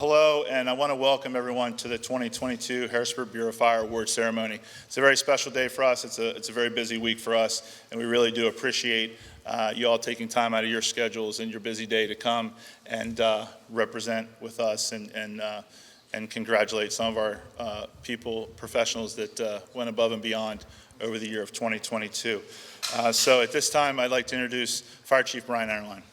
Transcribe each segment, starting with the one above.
Hello, and I want to welcome everyone to the 2022 Harrisburg Bureau of Fire Award Ceremony. It's a very special day for us. It's a very busy week for us, and we really do appreciate you all taking time out of your schedules and your busy day to come and represent with us and congratulate some of our professionals that went above and beyond over the year of 2022. So at this time, I'd like to introduce Fire Chief Brian Erline.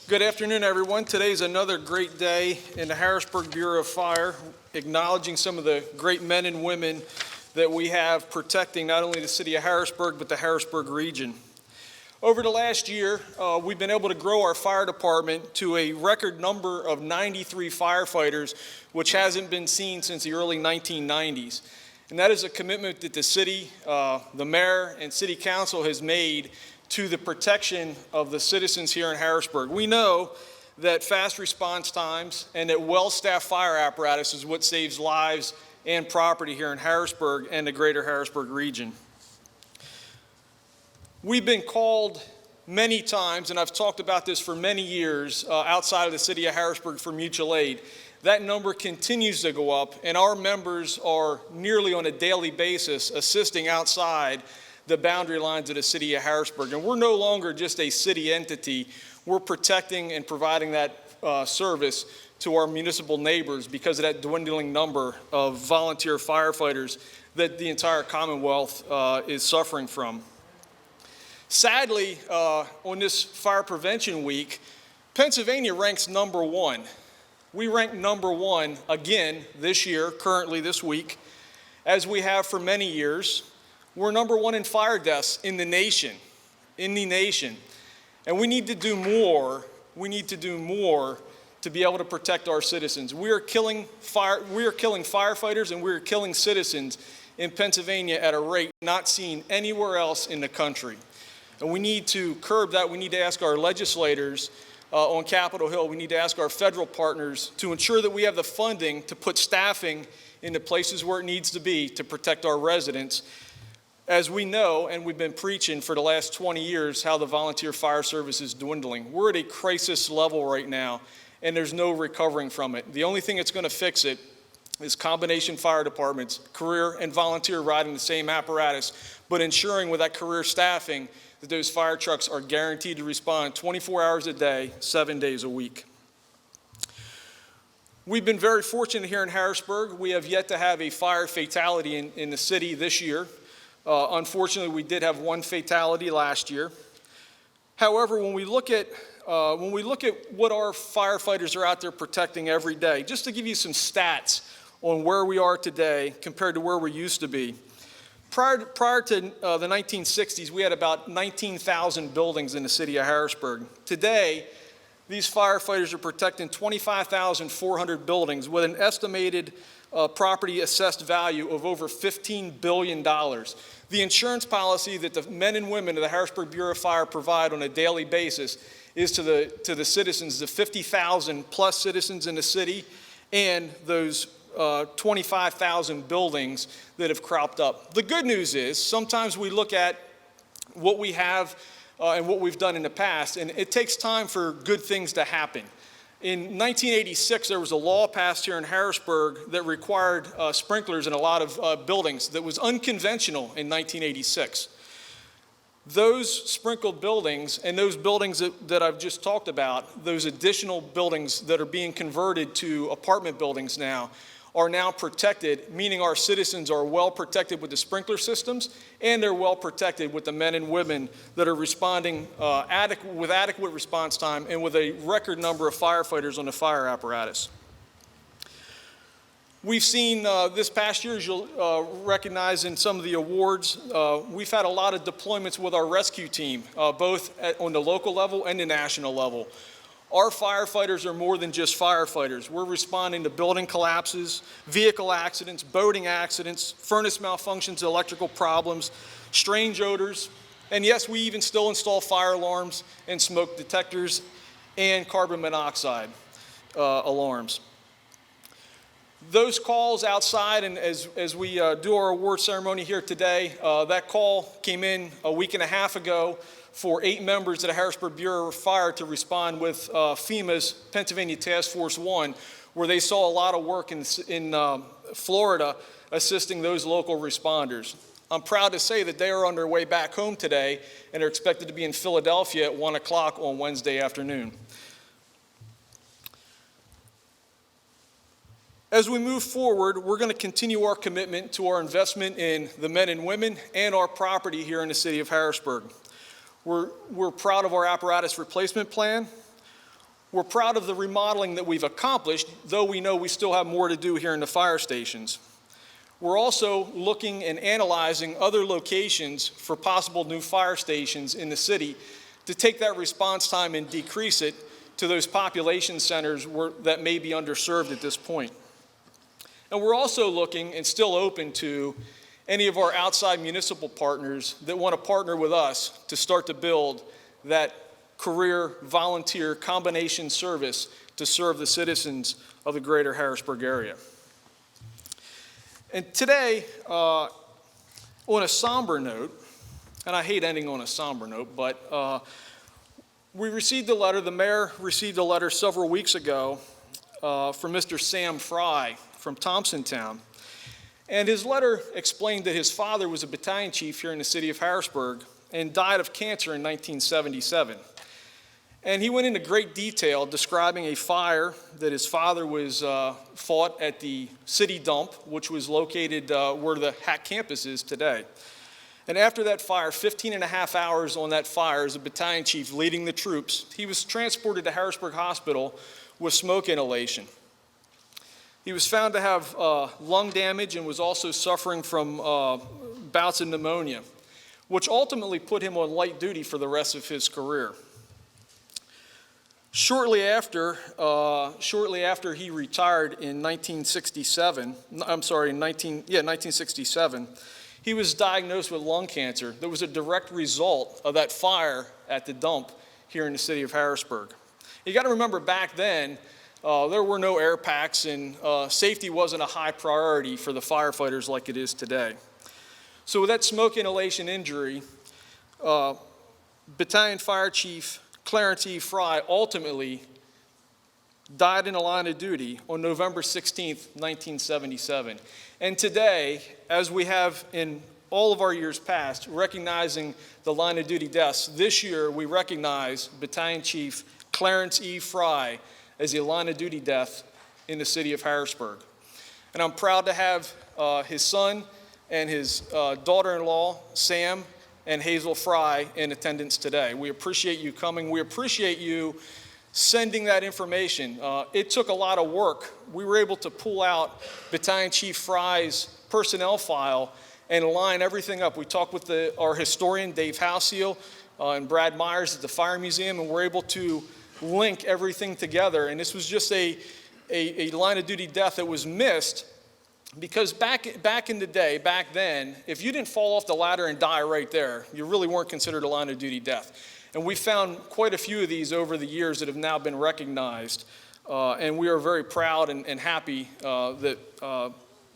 Good afternoon, everyone. Today is another great day in the Harrisburg Bureau of Fire, acknowledging some of the great men and women that we have protecting not only the city of Harrisburg, but the Harrisburg region. Over the last year, we've been able to grow our fire department to a record number of 93 firefighters, which hasn't been seen since the early 1990s. And that is a commitment that the city, the mayor, and city council has made to the protection of the citizens here in Harrisburg. We know that fast response times and that well-staffed fire apparatus is what saves lives and property here in Harrisburg and the greater Harrisburg region. We've been called many times, and I've talked about this for many years, outside of the city of Harrisburg for mutual aid. That number continues to go up, and our members are nearly on a daily basis assisting outside the boundary lines of the city of Harrisburg. And we're no longer just a city entity. We're protecting and providing that service to our municipal neighbors because of that dwindling number of volunteer firefighters that the entire Commonwealth is suffering from. Sadly, on this Fire Prevention Week, Pennsylvania ranks number one. We rank number one again this year, currently this week, as we have for many years. We're number one in fire deaths in the nation, And we need to do more. We need to do more to be able to protect our citizens. We are killing firefighters and we are killing citizens in Pennsylvania at a rate not seen anywhere else in the country. And we need to curb that. We need to ask our legislators on Capitol Hill, we need to ask our federal partners to ensure that we have the funding to put staffing in the places where it needs to be to protect our residents. As we know, and we've been preaching for the last 20 years, how the volunteer fire service is dwindling. We're at a crisis level right now, and there's no recovering from it. The only thing that's going to fix it is combination fire departments, career and volunteer riding the same apparatus, but ensuring with that career staffing that those fire trucks are guaranteed to respond 24 hours a day, 7 days a week. We've been very fortunate here in Harrisburg. We have yet to have a fire fatality in the city this year. Unfortunately, we did have one fatality last year. However, when we look at what our firefighters are out there protecting every day, just to give you some stats on where we are today compared to where we used to be. Prior to the 1960s, we had about 19,000 buildings in the city of Harrisburg. Today, these firefighters are protecting 25,400 buildings with an estimated property assessed value of over $15 billion. The insurance policy that the men and women of the Harrisburg Bureau of Fire provide on a daily basis is to the citizens, the 50,000 plus citizens in the city, and those 25,000 buildings that have cropped up. The good news is sometimes we look at what we have and what we've done in the past, and it takes time for good things to happen. In 1986, there was a law passed here in Harrisburg that required sprinklers in a lot of buildings that was unconventional in 1986. Those sprinkled buildings and those buildings that I've just talked about, those additional buildings that are being converted to apartment buildings now, are now protected, meaning our citizens are well protected with the sprinkler systems and they're well protected with the men and women that are responding with adequate response time and with a record number of firefighters on the fire apparatus. We've seen this past year, as you'll recognize in some of the awards, we've had a lot of deployments with our rescue team, both on the local level and the national level. Our firefighters are more than just firefighters. We're responding to building collapses, vehicle accidents, boating accidents, furnace malfunctions, electrical problems, strange odors, and yes, we even still install fire alarms and smoke detectors and carbon monoxide alarms. Those calls outside, and as we do our award ceremony here today, that call came in a week and a half ago for 8 members of the Harrisburg Bureau of Fire to respond with FEMA's Pennsylvania Task Force 1, where they saw a lot of work in Florida assisting those local responders. I'm proud to say that they are on their way back home today and are expected to be in Philadelphia at 1 o'clock on Wednesday afternoon. As we move forward, we're going to continue our commitment to our investment in the men and women and our property here in the city of Harrisburg. We're proud of our apparatus replacement plan. We're proud of the remodeling that we've accomplished, though we know we still have more to do here in the fire stations. We're also looking and analyzing other locations for possible new fire stations in the city to take that response time and decrease it to those population centers that may be underserved at this point. And we're also looking and still open to any of our outside municipal partners that want to partner with us to start to build that career volunteer combination service to serve the citizens of the greater Harrisburg area. And today, on a somber note, and I hate ending on a somber note, but we received a letter, the mayor received a letter several weeks ago from Mr. Sam Fry from Thompsontown. And his letter explained that his father was a battalion chief here in the city of Harrisburg and died of cancer in 1977. And he went into great detail describing a fire that his father was fought at the city dump, which was located where the Hack campus is today. And after that fire, 15 and a half hours on that fire as a battalion chief leading the troops, he was transported to Harrisburg Hospital with smoke inhalation. He was found to have lung damage and was also suffering from bouts of pneumonia, which ultimately put him on light duty for the rest of his career. Shortly after he retired in 1967, he was diagnosed with lung cancer that was a direct result of that fire at the dump here in the city of Harrisburg. You got to remember back then, there were no air packs and safety wasn't a high priority for the firefighters like it is today. So with that smoke inhalation injury, Battalion Fire Chief Clarence E. Fry ultimately died in the line of duty on November 16th, 1977. And today, as we have in all of our years past, recognizing the line of duty deaths, this year we recognize Battalion Chief Clarence E. Fry as a line of duty death in the city of Harrisburg. And I'm proud to have his son and his daughter-in-law, Sam and Hazel Fry, in attendance today. We appreciate you coming. We appreciate you sending that information. It took a lot of work. We were able to pull out Battalion Chief Fry's personnel file and line everything up. We talked with our historian, Dave Halseel, and Brad Myers at the Fire Museum, and we're able to link everything together. And this was just a line of duty death that was missed because back in the day, back then, if you didn't fall off the ladder and die right there, you really weren't considered a line of duty death. And we found quite a few of these over the years that have now been recognized. And we are very proud and happy that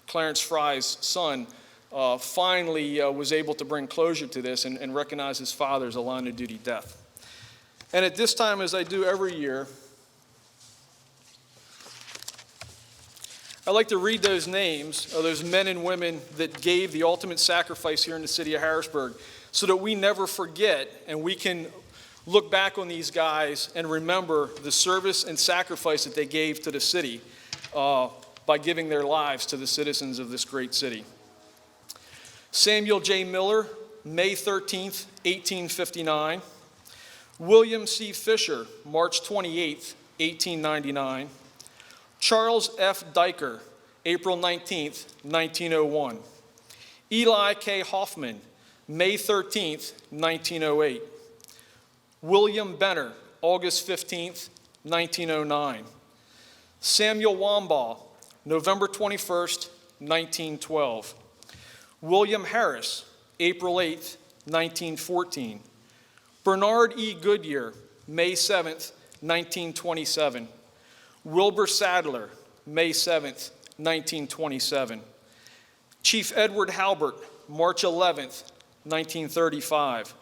Clarence Fry's son finally was able to bring closure to this and recognize his father as a line of duty death. And at this time, as I do every year, I'd like to read those names of those men and women that gave the ultimate sacrifice here in the city of Harrisburg so that we never forget and we can look back on these guys and remember the service and sacrifice that they gave to the city by giving their lives to the citizens of this great city. Samuel J. Miller, May 13th, 1859. William C. Fisher, March 28th, 1899. Charles F. Diker, April 19th, 1901. Eli K. Hoffman, May 13th, 1908. William Benner, August 15th, 1909. Samuel Wambaugh, November 21st, 1912. William Harris, April 8th, 1914. Bernard E. Goodyear, May 7th, 1927. Wilbur Sadler, May 7th, 1927. Chief Edward Halbert, March 11th, 1935.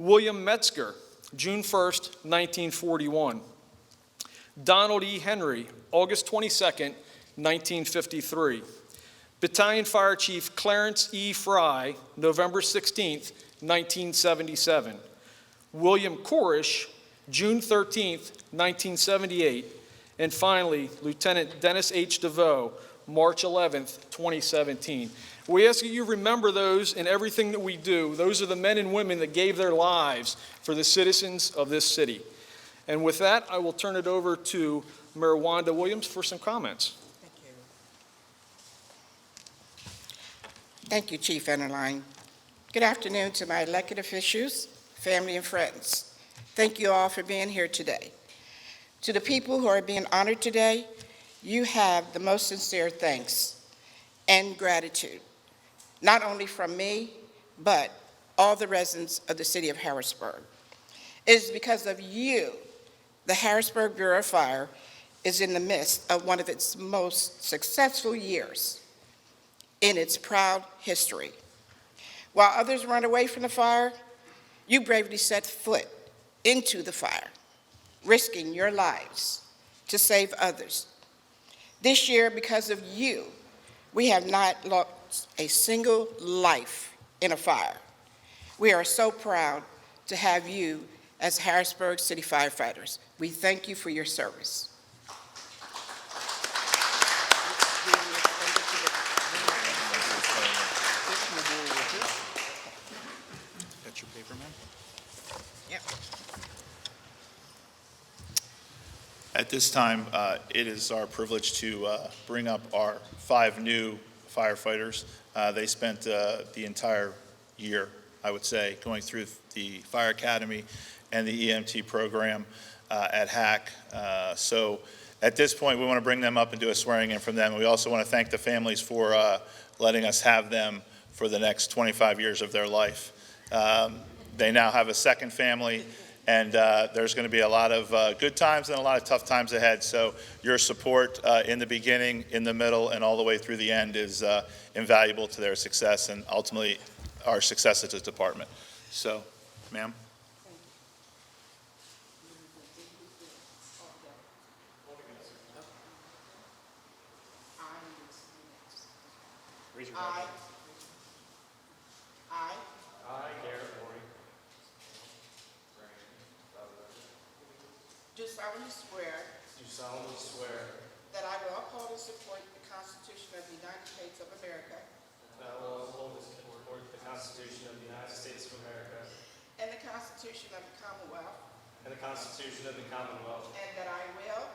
William Metzger, June 1st, 1941. Donald E. Henry, August 22nd, 1953. Battalion Fire Chief Clarence E. Fry, November 16th, 1977. William Corish, June 13th, 1978. And finally, Lieutenant Dennis H. DeVoe, March 11th, 2017. We ask that you remember those in everything that we do. Those are the men and women that gave their lives for the citizens of this city. And with that, I will turn it over to Mayor Wanda Williams for some comments. Thank you. Thank you, Chief Enterline. Good afternoon to my elected officials, family, and friends. Thank you all for being here today. To the people who are being honored today, you have the most sincere thanks and gratitude, not only from me, but all the residents of the city of Harrisburg. It is because of you the Harrisburg Bureau of Fire is in the midst of one of its most successful years in its proud history. While others run away from the fire, you bravely set foot into the fire, risking your lives to save others. This year, because of you, we have not lost a single life in a fire. We are so proud to have you as Harrisburg City firefighters. We thank you for your service. Got your paper, man? Yep. At this time, it is our privilege to bring up our 5 new firefighters. They spent the entire year, I would say, going through the Fire Academy and the EMT program at HAC. So at this point, we want to bring them up and do a swearing in from them. We also want to thank the families for letting us have them for the next 25 years of their life. They now have a second family, and there's going to be a lot of good times and a lot of tough times ahead. So your support in the beginning, in the middle, and all the way through the end is invaluable to their success and ultimately our success as a department. So, ma'am. Do solemnly swear that I will uphold and support the Constitution of the United States of America That I will uphold and support the Constitution of the United States of America and the Constitution of the Commonwealth, and the Constitution of the Commonwealth, and that I will,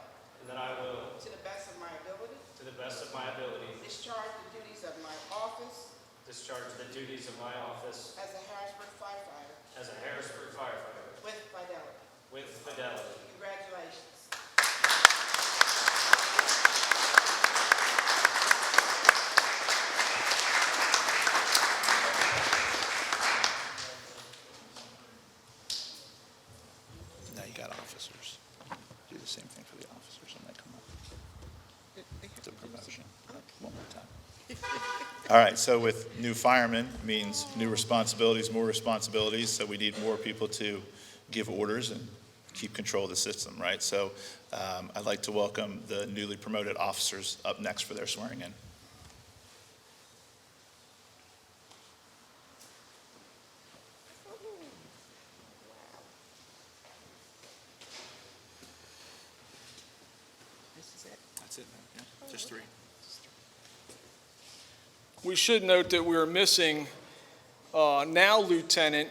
to to the best of my ability, the best of my ability, discharge the duties of my office discharge the duties of my office as a Harrisburg firefighter as a Harrisburg firefighter with fidelity. with fidelity. Congratulations. Now you got officers. Do the same thing for the officers when they come up. It's a promotion. One more time. All right, so with new firemen means new responsibilities, more responsibilities, so we need more people to give orders and keep control of the system, right? So I'd like to welcome the newly promoted officers up next for their swearing in. This is it. That's it, man. Yeah, just 3. We should note that we are missing now Lieutenant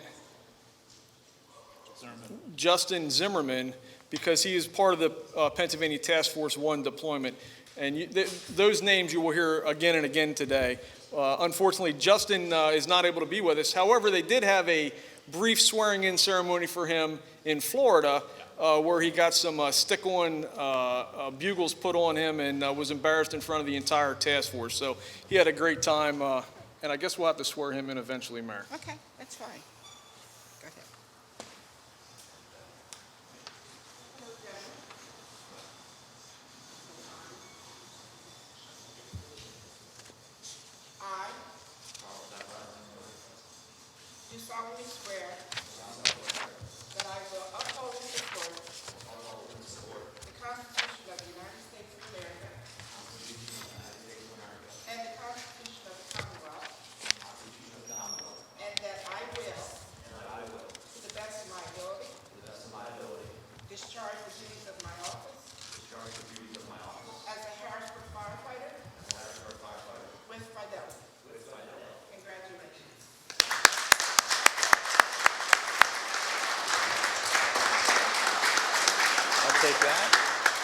Justin Zimmerman, because he is part of the Pennsylvania Task Force 1 deployment. And those names you will hear again and again today. Unfortunately, Justin is not able to be with us. However, they did have a brief swearing-in ceremony for him in Florida, where he got some stick-on bugles put on him and was embarrassed in front of the entire task force. So he had a great time, and I guess we'll have to swear him in eventually, Mayor. Okay, that's fine. Go ahead. I do solemnly swear discharge the duties of my office as a Harrisburg firefighter with fidelity. Congratulations. I'll take that,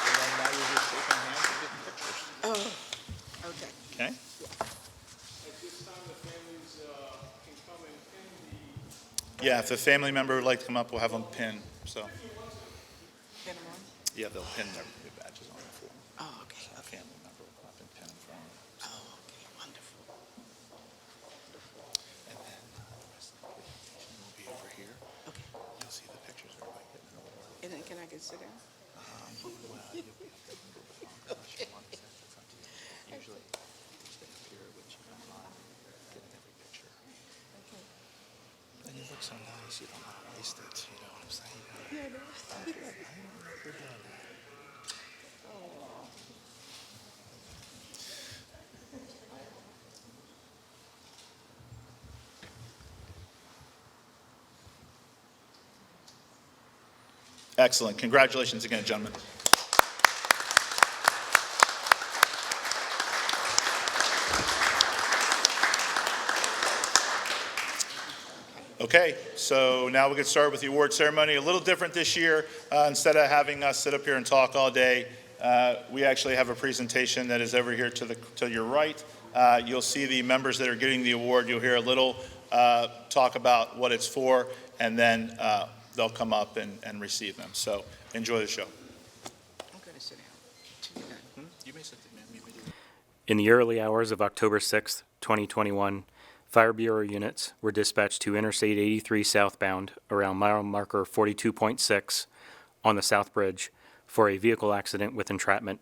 and then now you're just shaking hands and getting pictures. Oh, okay. Okay? At this time, the families can come and pin the Yeah, if a family member would like to come up, we'll have them pin, so. Pin 'em on? Yeah, they'll pin their badges on the floor. Oh, okay, A okay. family member will come up and pin them for them. Oh, okay, wonderful. And then the rest of the presentation will be over here. Okay. You'll see the pictures of everybody getting an award. And then can I get sit down? Well, you'll be able to move it on unless you want to. That's up to you. Usually, you stay up here, which you don't mind getting every picture. Okay. And you look so nice, you don't want to waste it, you know what I'm saying? Yeah, no. You're done. Excellent. Congratulations again, gentlemen. Okay, so now we get started with the award ceremony. A little different this year. Instead of having us sit up here and talk all day, we actually have a presentation that is over here to your right. You'll see the members that are getting the award. You'll hear a little talk about what it's for, and then they'll come up and receive them. So enjoy the show. I'm going to sit down. You may sit there, ma'am. In the early hours of October 6, 2021, Fire Bureau units were dispatched to Interstate 83 southbound around mile marker 42.6 on the South Bridge for a vehicle accident with entrapment.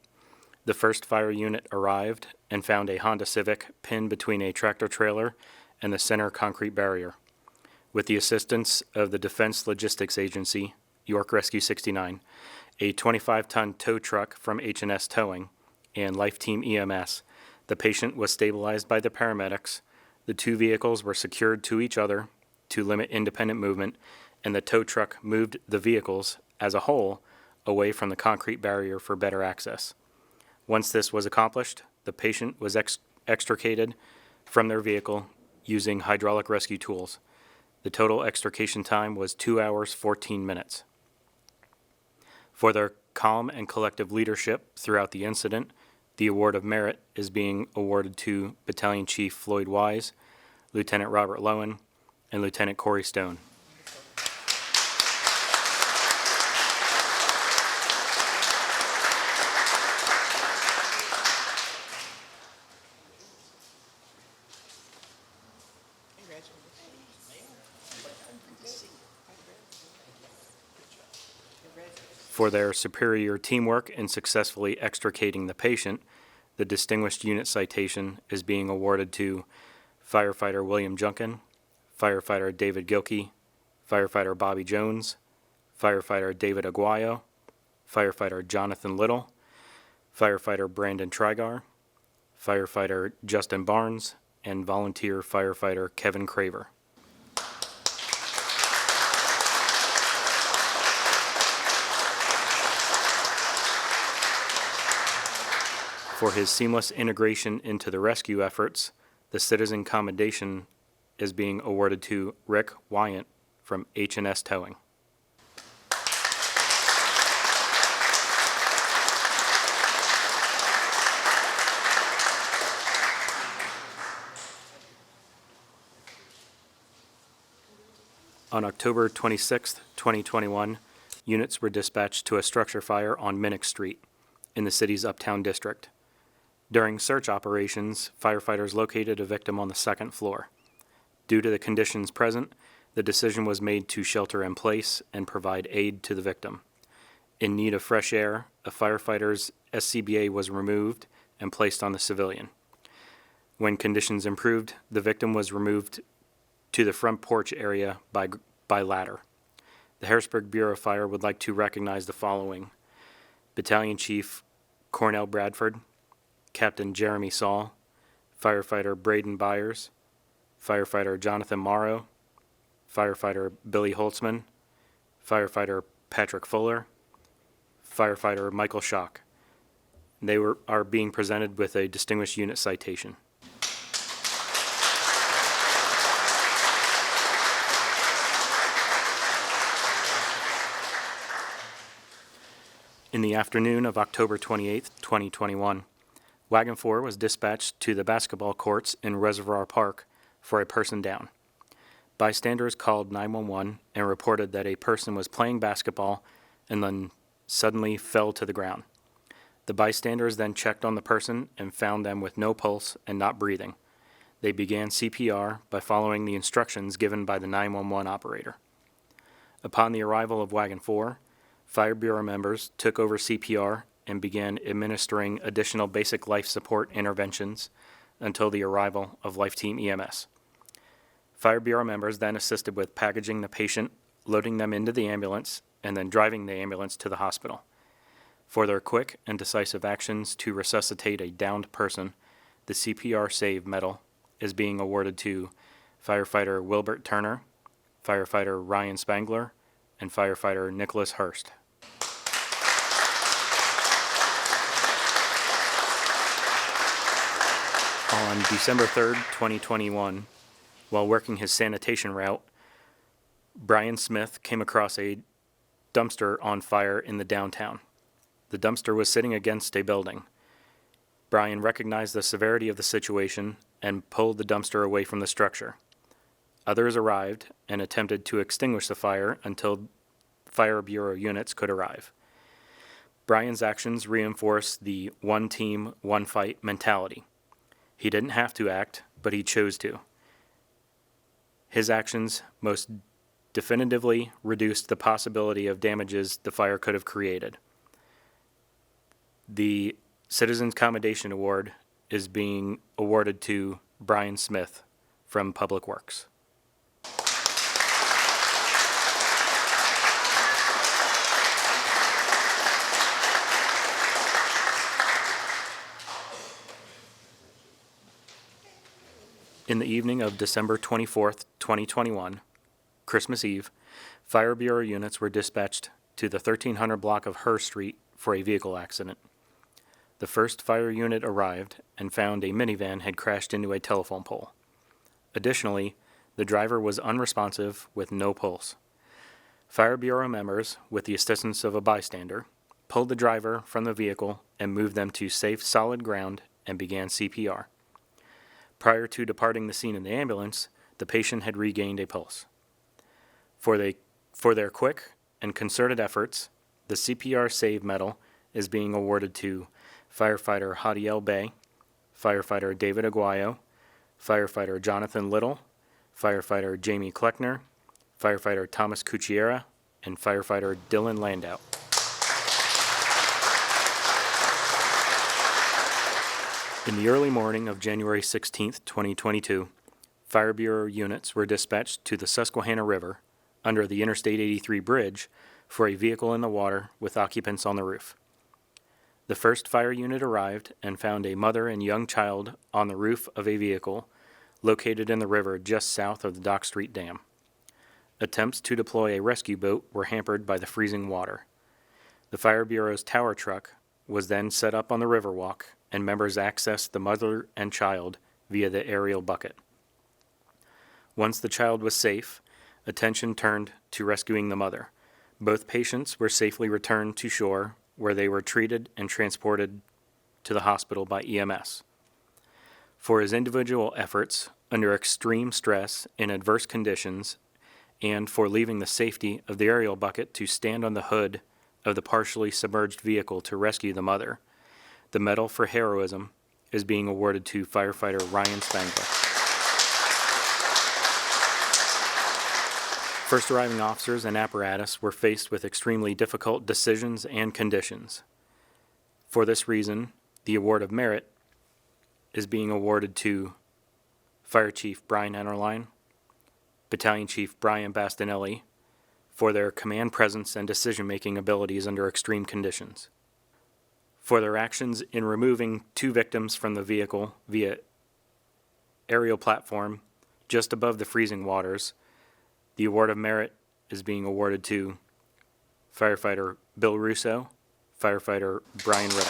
The first fire unit arrived and found a Honda Civic pinned between a tractor trailer and the center concrete barrier. With the assistance of the Defense Logistics Agency, York Rescue 69, a 25-ton tow truck from H&S Towing, and Life Team EMS, the patient was stabilized by the paramedics. The two vehicles were secured to each other to limit independent movement, and the tow truck moved the vehicles as a whole away from the concrete barrier for better access. Once this was accomplished, the patient was extricated from their vehicle using hydraulic rescue tools. The total extrication time was 2 hours, 14 minutes. For their calm and collective leadership throughout the incident, the Award of Merit is being awarded to Battalion Chief Floyd Wise, Lieutenant Robert Lowen, and Lieutenant Corey Stone. For their superior teamwork in successfully extricating the patient, the Distinguished Unit Citation is being awarded to Firefighter William Junkin, Firefighter David Gilkey, Firefighter Bobby Jones, Firefighter David Aguayo, Firefighter Jonathan Little, Firefighter Brandon Trigar, Firefighter Justin Barnes, and Volunteer Firefighter Kevin Craver. For his seamless integration into the rescue efforts, the Citizen Commendation is being awarded to Rick Wyant from H&S Towing. On October 26, 2021, units were dispatched to a structure fire on Minnick Street in the city's Uptown District. During search operations, firefighters located a victim on the second floor. Due to the conditions present, the decision was made to shelter in place and provide aid to the victim. In need of fresh air, a firefighter's SCBA was removed and placed on the civilian. When conditions improved, the victim was removed to the front porch area by ladder. The Harrisburg Bureau of Fire would like to recognize the following: Battalion Chief Cornell Bradford, Captain Jeremy Saul, Firefighter Braden Byers, Firefighter Jonathan Morrow, Firefighter Billy Holtzman, Firefighter Patrick Fuller, firefighter Michael Schock. They are being presented with a Distinguished Unit Citation. In the afternoon of October 28, 2021, Wagon 4 was dispatched to the basketball courts in Reservoir Park for a person down. Bystanders called 911 and reported that a person was playing basketball and then suddenly fell to the ground. The bystanders then checked on the person and found them with no pulse and not breathing. They began CPR by following the instructions given by the 911 operator. Upon the arrival of Wagon 4, Fire Bureau members took over CPR and began administering additional basic life support interventions until the arrival of Life Team EMS. Fire Bureau members then assisted with packaging the patient, loading them into the ambulance, and then driving the ambulance to the hospital. For their quick and decisive actions to resuscitate a downed person, the CPR Save Medal is being awarded to firefighter Wilbert Turner, firefighter Ryan Spangler, and firefighter Nicholas Hurst. On December 3rd, 2021, while working his sanitation route, Brian Smith came across a dumpster on fire in the downtown. The dumpster was sitting against a building. Brian recognized the severity of the situation and pulled the dumpster away from the structure. Others arrived and attempted to extinguish the fire until Fire Bureau units could arrive. Brian's actions reinforced the one team, one fight mentality. He didn't have to act, but he chose to. His actions most definitively reduced the possibility of damages the fire could have created. The Citizens Commendation Award is being awarded to Brian Smith from Public Works. In the evening of December 24th, 2021, Christmas Eve, Fire Bureau units were dispatched to the 1300 block of Herr Street for a vehicle accident. The first fire unit arrived and found a minivan had crashed into a telephone pole. Additionally, the driver was unresponsive with no pulse. Fire Bureau members, with the assistance of a bystander, pulled the driver from the vehicle and moved them to safe, solid ground and began CPR. Prior to departing the scene in the ambulance, the patient had regained a pulse. For their quick and concerted efforts, the CPR Save Medal is being awarded to firefighter Hadiel Bay, firefighter David Aguayo, firefighter Jonathan Little, firefighter Jamie Kleckner, firefighter Thomas Cucchiera, and firefighter Dylan Landau. In the early morning of January 16, 2022, Fire Bureau units were dispatched to the Susquehanna River under the Interstate 83 bridge for a vehicle in the water with occupants on the roof. The first fire unit arrived and found a mother and young child on the roof of a vehicle located in the river just south of the Dock Street Dam. Attempts to deploy a rescue boat were hampered by the freezing water. The Fire Bureau's tower truck was then set up on the Riverwalk, and members accessed the mother and child via the aerial bucket. Once the child was safe, attention turned to rescuing the mother. Both patients were safely returned to shore, where they were treated and transported to the hospital by EMS. For his individual efforts under extreme stress in adverse conditions, and for leaving the safety of the aerial bucket to stand on the hood of the partially submerged vehicle to rescue the mother, the Medal for Heroism is being awarded to firefighter Ryan Spangler. First arriving officers and apparatus were faced with extremely difficult decisions and conditions. For this reason, the Award of Merit is being awarded to Fire Chief Brian Ennerline, Battalion Chief Brian Bastinelli, for their command presence and decision-making abilities under extreme conditions. For their actions in removing 2 victims from the vehicle via aerial platform just above the freezing waters, the Award of Merit is being awarded to firefighter Bill Russo, firefighter Brian Ritter.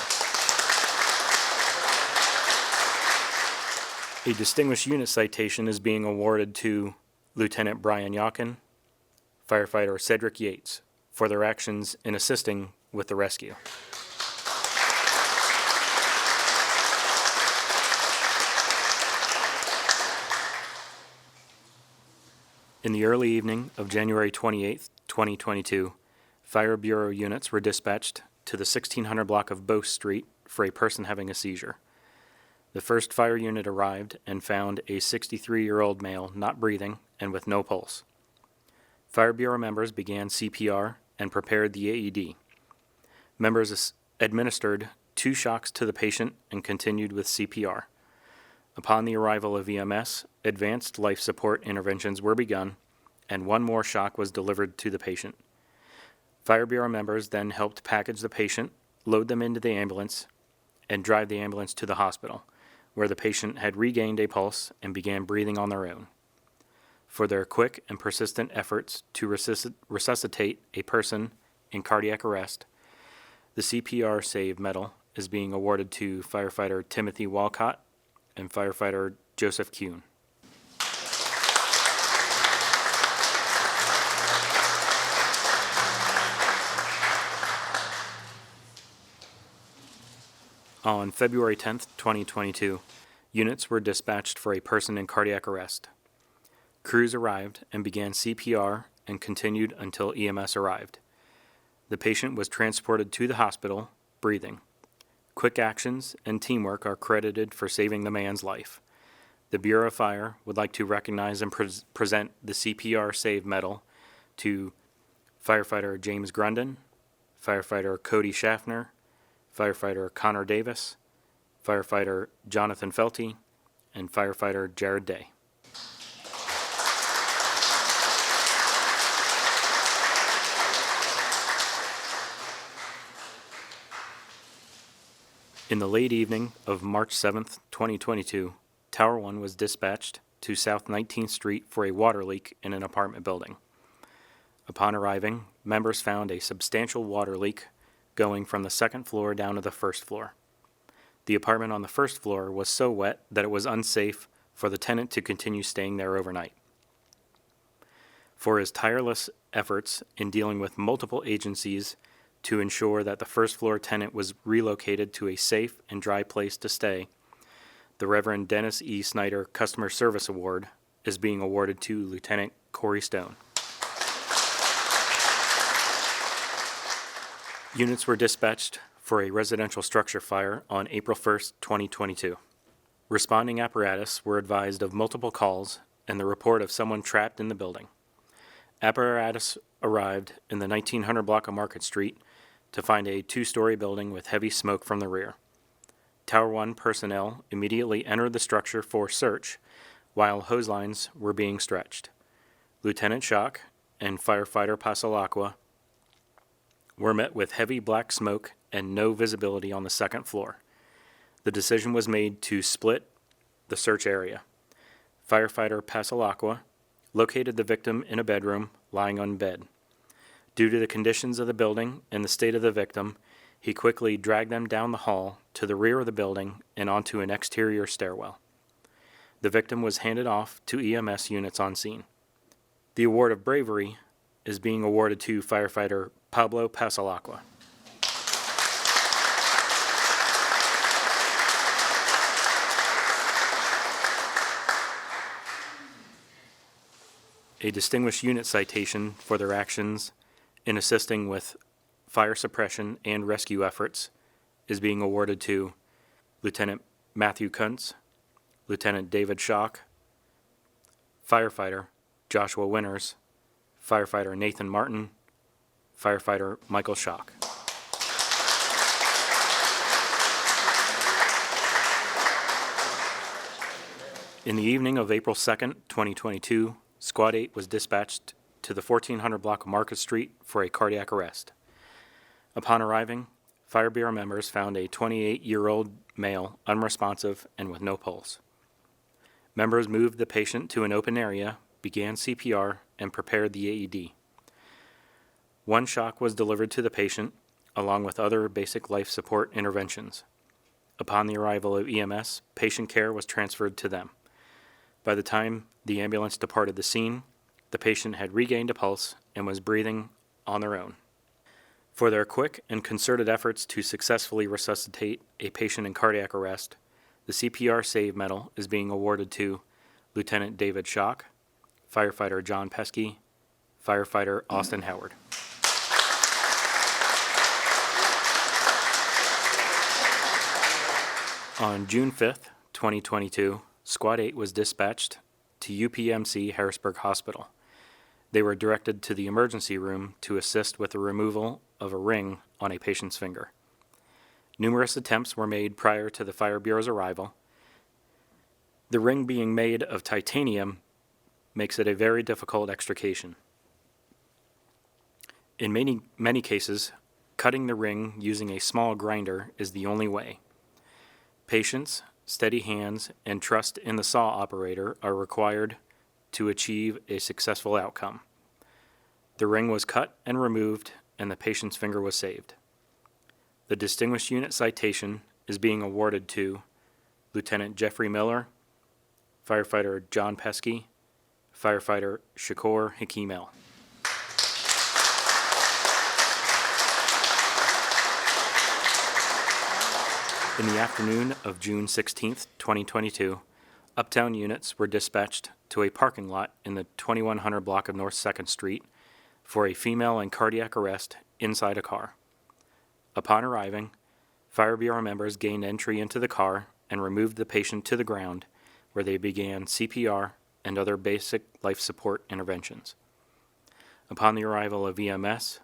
A distinguished unit citation is being awarded to Lieutenant Brian Yawkin, firefighter Cedric Yates, for their actions in assisting with the rescue. In the early evening of January 28, 2022, Fire Bureau units were dispatched to the 1600 block of Bow Street for a person having a seizure. The first fire unit arrived and found a 63-year-old male not breathing and with no pulse. Fire Bureau members began CPR and prepared the AED. Members administered 2 shocks to the patient and continued with CPR. Upon the arrival of EMS, advanced life support interventions were begun, and 1 more shock was delivered to the patient. Fire Bureau members then helped package the patient, load them into the ambulance, and drive the ambulance to the hospital, where the patient had regained a pulse and began breathing on their own. For their quick and persistent efforts to resuscitate a person in cardiac arrest, the CPR Save Medal is being awarded to firefighter Timothy Walcott and firefighter Joseph Kuhn. On February 10, 2022, units were dispatched for a person in cardiac arrest. Crews arrived and began CPR and continued until EMS arrived. The patient was transported to the hospital, breathing. Quick actions and teamwork are credited for saving the man's life. The Bureau of Fire would like to recognize and present the CPR Save Medal to firefighter James Grundon, firefighter Cody Schaffner, firefighter Connor Davis, firefighter Jonathan Felty, and firefighter Jared Day. In the late evening of March 7, 2022, Tower 1 was dispatched to South 19th Street for a water leak in an apartment building. Upon arriving, members found a substantial water leak going from the 2nd floor down to the 1st floor. The apartment on the 1st floor was so wet that it was unsafe for the tenant to continue staying there overnight. For his tireless efforts in dealing with multiple agencies to ensure that the 1st floor tenant was relocated to a safe and dry place to stay, the Reverend Dennis E. Snyder Customer Service Award is being awarded to Lieutenant Corey Stone. Units were dispatched for a residential structure fire on April 1, 2022. Responding apparatus were advised of multiple calls and the report of someone trapped in the building. Apparatus arrived in the 1900 block of Market Street to find a 2-story building with heavy smoke from the rear. Tower 1 personnel immediately entered the structure for search while hose lines were being stretched. Lieutenant Shock and firefighter Pasalacqua were met with heavy black smoke and no visibility on the 2nd floor. The decision was made to split the search area. Firefighter Pasalacqua located the victim in a bedroom, lying on bed. Due to the conditions of the building and the state of the victim, he quickly dragged them down the hall to the rear of the building and onto an exterior stairwell. The victim was handed off to EMS units on scene. The award of bravery is being awarded to firefighter Pablo Pasalacqua. A distinguished unit citation for their actions in assisting with fire suppression and rescue efforts is being awarded to Lieutenant Matthew Kuntz, Lieutenant David Schock, firefighter Joshua Winters, firefighter Nathan Martin, firefighter Michael Schock. In the evening of April 2nd, 2022, Squad 8 was dispatched to the 1400 block of Market Street for a cardiac arrest. Upon arriving, Fire Bureau members found a 28-year-old male unresponsive and with no pulse. Members moved the patient to an open area, began CPR, and prepared the AED. 1 shock was delivered to the patient, along with other basic life support interventions. Upon the arrival of EMS, patient care was transferred to them. By the time the ambulance departed the scene, the patient had regained a pulse and was breathing on their own. For their quick and concerted efforts to successfully resuscitate a patient in cardiac arrest, the CPR Save Medal is being awarded to Lieutenant David Schock, Firefighter John Pesky, Firefighter Austin Howard. On June 5th, 2022, Squad 8 was dispatched to UPMC Harrisburg Hospital. They were directed to the emergency room to assist with the removal of a ring on a patient's finger. Numerous attempts were made prior to the Fire Bureau's arrival. The ring being made of titanium makes it a very difficult extrication. In many cases, cutting the ring using a small grinder is the only way. Patience, steady hands, and trust in the saw operator are required to achieve a successful outcome. The ring was cut and removed, and the patient's finger was saved. The Distinguished Unit Citation is being awarded to Lieutenant Jeffrey Miller, Firefighter John Pesky, Firefighter Shakur Hakeem El. In the afternoon of June 16, 2022, Uptown units were dispatched to a parking lot in the 2100 block of North 2nd Street for a female in cardiac arrest inside a car. Upon arriving, Fire Bureau members gained entry into the car and removed the patient to the ground, where they began CPR and other basic life support interventions. Upon the arrival of EMS,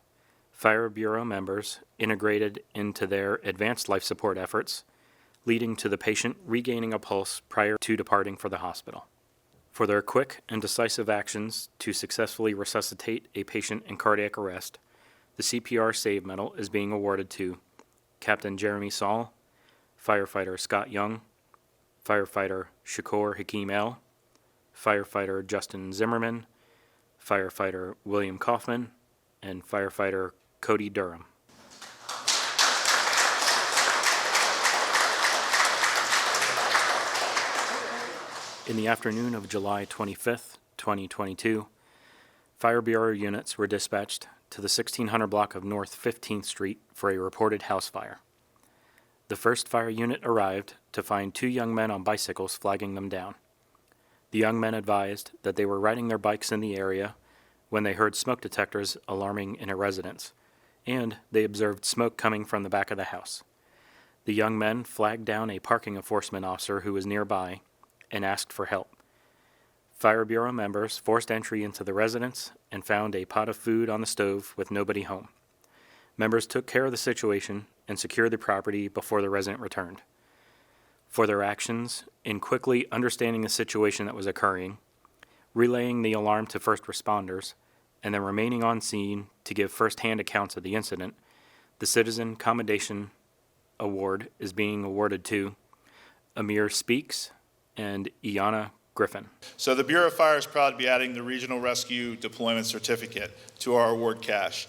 Fire Bureau members integrated into their advanced life support efforts, leading to the patient regaining a pulse prior to departing for the hospital. For their quick and decisive actions to successfully resuscitate a patient in cardiac arrest, the CPR Save Medal is being awarded to Captain Jeremy Saul, Firefighter Scott Young, Firefighter Shakur Hakeem El, Firefighter Justin Zimmerman, Firefighter William Kaufman, and Firefighter Cody Durham. In the afternoon of July 25th, 2022, Fire Bureau units were dispatched to the 1600 block of North 15th Street for a reported house fire. The first fire unit arrived to find two young men on bicycles flagging them down. The young men advised that they were riding their bikes in the area when they heard smoke detectors alarming in a residence, and they observed smoke coming from the back of the house. The young men flagged down a parking enforcement officer who was nearby and asked for help. Fire Bureau members forced entry into the residence and found a pot of food on the stove with nobody home. Members took care of the situation and secured the property before the resident returned. For their actions in quickly understanding the situation that was occurring, relaying the alarm to first responders, and then remaining on scene to give first-hand accounts of the incident, the Citizen Commendation Award is being awarded to Amir Speaks and Iana Griffin. So the Bureau of Fire is proud to be adding the Regional Rescue Deployment Certificate to our award cache.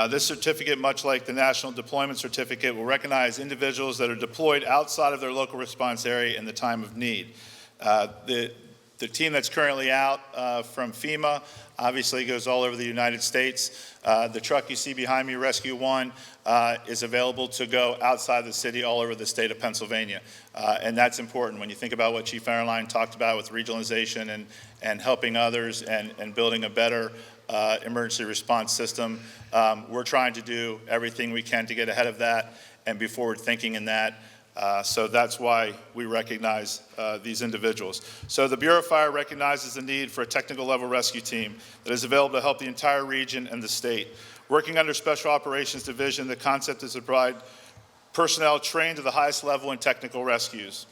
This certificate, much like the National Deployment Certificate, will recognize individuals that are deployed outside of their local response area in the time of need. The team that's currently out from FEMA obviously goes all over the United States. The truck you see behind me, Rescue 1, is available to go outside the city all over the state of Pennsylvania. And that's important when you think about what Chief Ehrlein talked about with regionalization and helping others and building a better emergency response system. We're trying to do everything we can to get ahead of that and be forward thinking in that. So that's why we recognize these individuals. So the Bureau of Fire recognizes the need for a technical level rescue team that is available to help the entire region and the state. Working under Special Operations Division, the concept is to provide personnel trained to the highest level in technical rescues,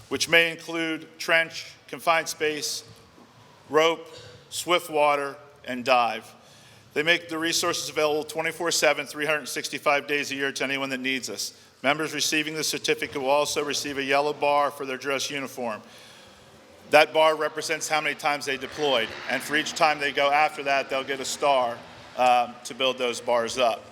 which may include trench, confined space, rope, swift water, and dive. They make the resources available 24/7, 365 days a year to anyone that needs us. Members receiving the certificate will also receive a yellow bar for their dress uniform. That bar represents how many times they deployed, and for each time they go after that, they'll get a star to build those bars up.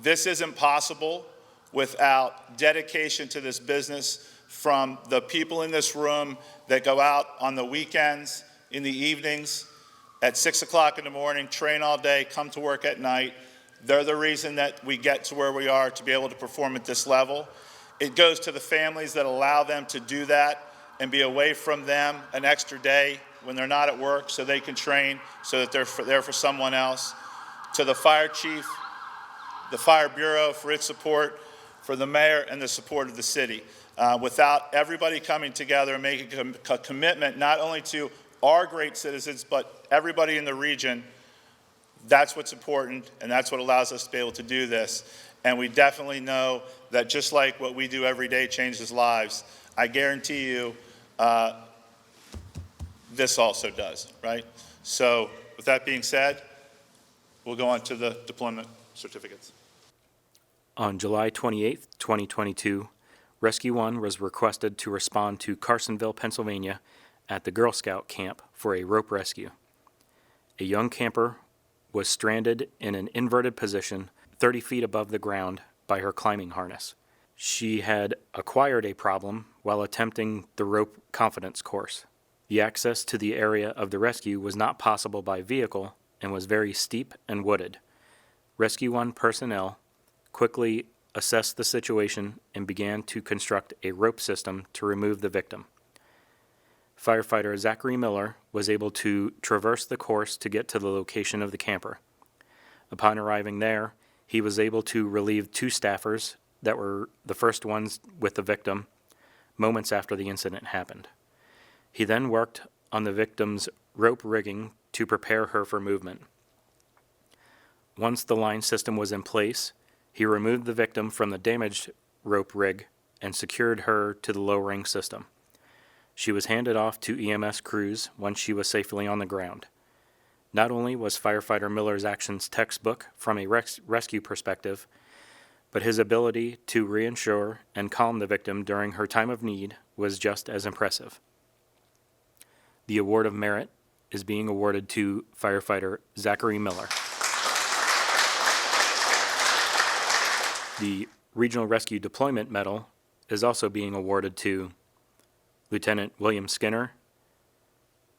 This isn't possible without dedication to this business from the people in this room that go out on the weekends, in the evenings, at 6 o'clock in the morning, train all day, come to work at night. They're the reason that we get to where we are to be able to perform at this level. It goes to the families that allow them to do that and be away from them an extra day when they're not at work so they can train, so that they're there for someone else. To the fire chief, the Fire Bureau for its support, for the mayor and the support of the city. Without everybody coming together and making a commitment not only to our great citizens, but everybody in the region, that's what's important, and that's what allows us to be able to do this. And we definitely know that just like what we do every day changes lives, I guarantee you this also does, right? So with that being said, we'll go on to the deployment certificates. On July 28, 2022, Rescue 1 was requested to respond to Carsonville, Pennsylvania, at the Girl Scout camp for a rope rescue. A young camper was stranded in an inverted position 30 feet above the ground by her climbing harness. She had acquired a problem while attempting the rope confidence course. The access to the area of the rescue was not possible by vehicle and was very steep and wooded. Rescue 1 personnel quickly assessed the situation and began to construct a rope system to remove the victim. Firefighter Zachary Miller was able to traverse the course to get to the location of the camper. Upon arriving there, he was able to relieve 2 staffers that were the first ones with the victim moments after the incident happened. He then worked on the victim's rope rigging to prepare her for movement. Once the line system was in place, he removed the victim from the damaged rope rig and secured her to the lowering system. She was handed off to EMS crews once she was safely on the ground. Not only was firefighter Miller's actions textbook from a rescue perspective, but his ability to reassure and calm the victim during her time of need was just as impressive. The Award of Merit is being awarded to firefighter Zachary Miller. The Regional Rescue Deployment Medal is also being awarded to Lieutenant William Skinner,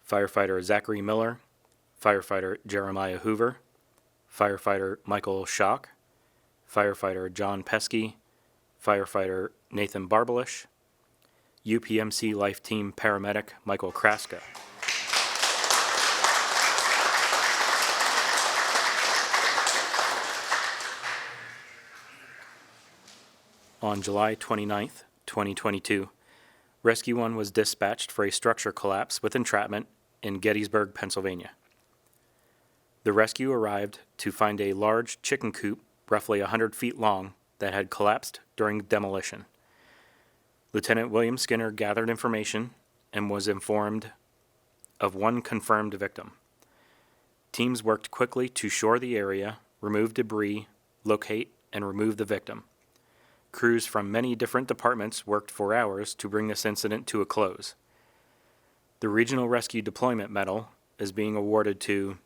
firefighter Zachary Miller, firefighter Jeremiah Hoover, firefighter Michael Schock, firefighter John Pesky, firefighter Nathan Barbalish, UPMC Life Team paramedic Michael Kraska. On July 29, 2022, Rescue 1 was dispatched for a structure collapse with entrapment in Gettysburg, Pennsylvania. The rescue arrived to find a large chicken coop roughly 100 feet long that had collapsed during demolition. Lieutenant William Skinner gathered information and was informed of 1 confirmed victim. Teams worked quickly to shore the area, remove debris, locate, and remove the victim. Crews from many different departments worked for hours to bring this incident to a close. The Regional Rescue Deployment Medal is being awarded to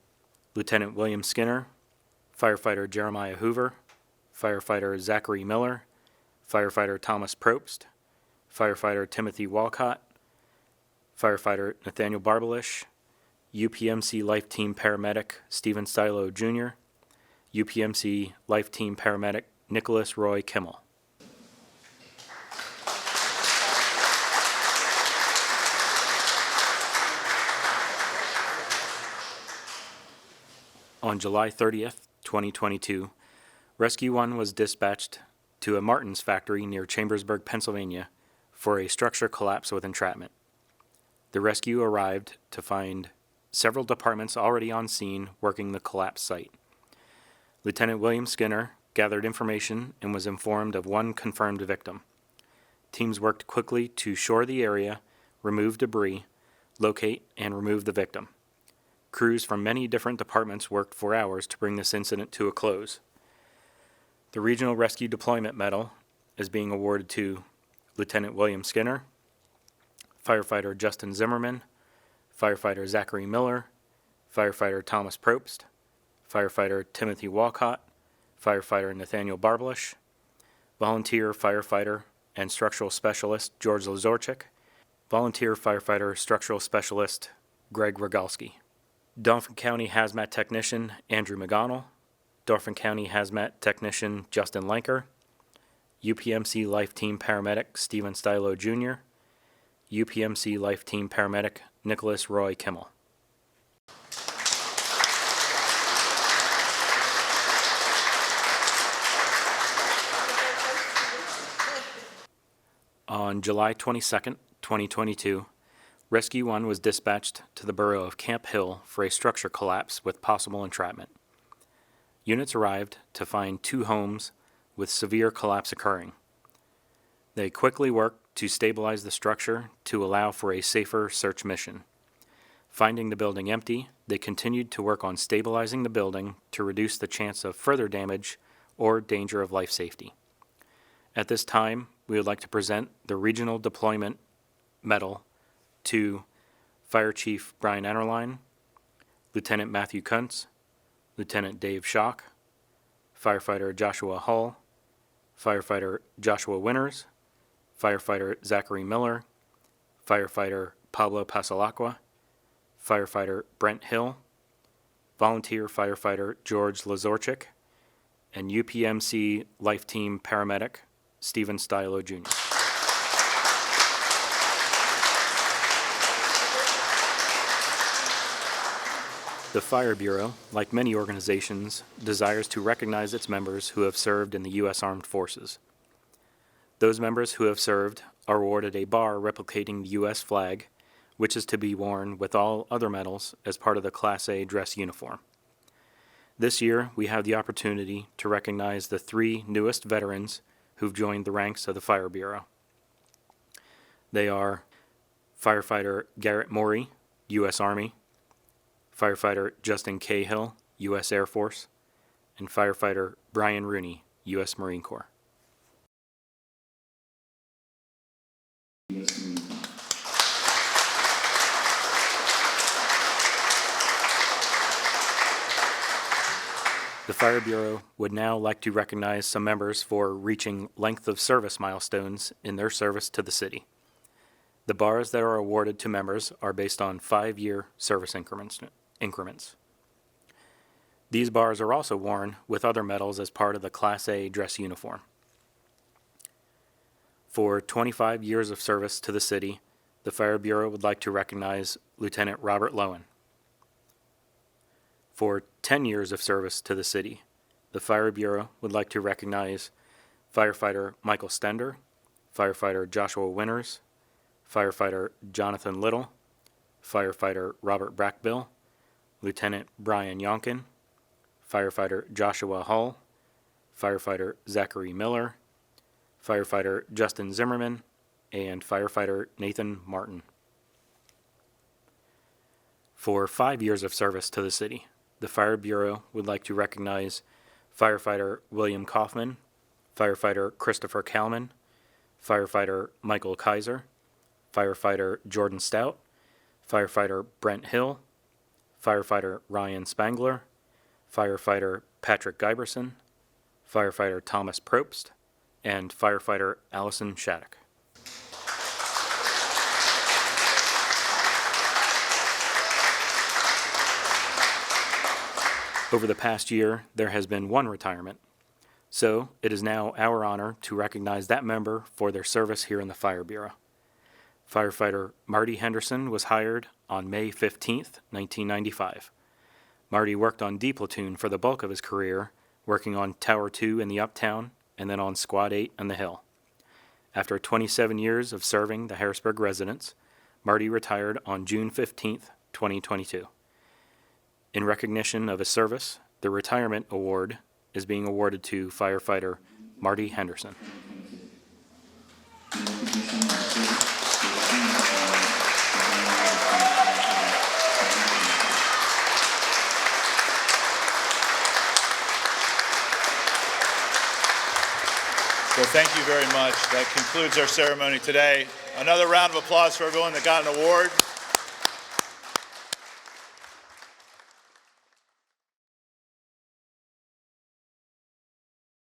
Lieutenant William Skinner, firefighter Jeremiah Hoover, firefighter Zachary Miller, firefighter Thomas Probst, firefighter Timothy Walcott, firefighter Nathaniel Barbalish, UPMC Life Team paramedic Stephen Stylo Jr., UPMC Life Team paramedic Nicholas Roy Kimmel. On July 30th, 2022, Rescue 1 was dispatched to a Martin's factory near Chambersburg, Pennsylvania, for a structure collapse with entrapment. The rescue arrived to find several departments already on scene working the collapse site. Lieutenant William Skinner gathered information and was informed of 1 confirmed victim. Teams worked quickly to shore the area, remove debris, locate, and remove the victim. Crews from many different departments worked for hours to bring this incident to a close. The Regional Rescue Deployment Medal is being awarded to Lieutenant William Skinner, firefighter Justin Zimmerman, firefighter Zachary Miller, firefighter Thomas Probst, firefighter Timothy Walcott, firefighter Nathaniel Barblish, volunteer firefighter and structural specialist George Lazorchik, volunteer firefighter structural specialist Greg Rogalski, Dauphin County Hazmat Technician Andrew McGonnell, Dauphin County Hazmat Technician Justin Lanker, UPMC Life Team Paramedic Stephen Stylo Jr., UPMC Life Team Paramedic Nicholas Roy Kimmel. On July 22, 2022, Rescue 1 was dispatched to the borough of Camp Hill for a structure collapse with possible entrapment. Units arrived to find 2 homes with severe collapse occurring. They quickly worked to stabilize the structure to allow for a safer search mission. Finding the building empty, they continued to work on stabilizing the building to reduce the chance of further damage or danger of life safety. At this time, we would like to present the Regional Deployment Medal to Fire Chief Brian Ennerline, Lieutenant Matthew Kuntz, Lieutenant Dave Schock, Firefighter Joshua Hull, Firefighter Joshua Winters, Firefighter Zachary Miller, Firefighter Pablo Pasalacqua, Firefighter Brent Hill, Volunteer Firefighter George Lazorchik, and UPMC Life Team Paramedic Stephen Stylo Jr. The Fire Bureau, like many organizations, desires to recognize its members who have served in the U.S. Armed Forces. Those members who have served are awarded a bar replicating the U.S. flag, which is to be worn with all other medals as part of the Class A dress uniform. This year, we have the opportunity to recognize the 3 newest veterans who've joined the ranks of the Fire Bureau. They are Firefighter Garrett Morey, U.S. Army, Firefighter Justin Cahill, U.S. Air Force, and Firefighter Brian Rooney, U.S. Marine Corps. The Fire Bureau would now like to recognize some members for reaching length of service milestones in their service to the city. The bars that are awarded to members are based on 5-year service increments. These bars are also worn with other medals as part of the Class A dress uniform. For 25 years of service to the city, the Fire Bureau would like to recognize Lieutenant Robert Lowen. For 10 years of service to the city, the Fire Bureau would like to recognize Firefighter Michael Stender, Firefighter Joshua Winters, Firefighter Jonathan Little, Firefighter Robert Brackbill, Lieutenant Brian Yonkin, Firefighter Joshua Hull, Firefighter Zachary Miller, Firefighter Justin Zimmerman, and Firefighter Nathan Martin. For 5 years of service to the city, the Fire Bureau would like to recognize Firefighter William Kaufman, Firefighter Christopher Kalman, Firefighter Michael Kaiser, Firefighter Jordan Stout, Firefighter Brent Hill, Firefighter Ryan Spangler, Firefighter Patrick Giberson, Firefighter Thomas Probst, and Firefighter Allison Shattuck. Over the past year, there has been one retirement, so it is now our honor to recognize that member for their service here in the Fire Bureau. Firefighter Marty Henderson was hired on May 15th, 1995. Marty worked on D Platoon for the bulk of his career, working on Tower 2 in the Uptown and then on Squad 8 on the Hill. After 27 years of serving the Harrisburg residents, Marty retired on June 15th, 2022. In recognition of his service, the Retirement Award is being awarded to Firefighter Marty Henderson. So thank you very much. That concludes our ceremony today. Another round of applause for everyone that got an award.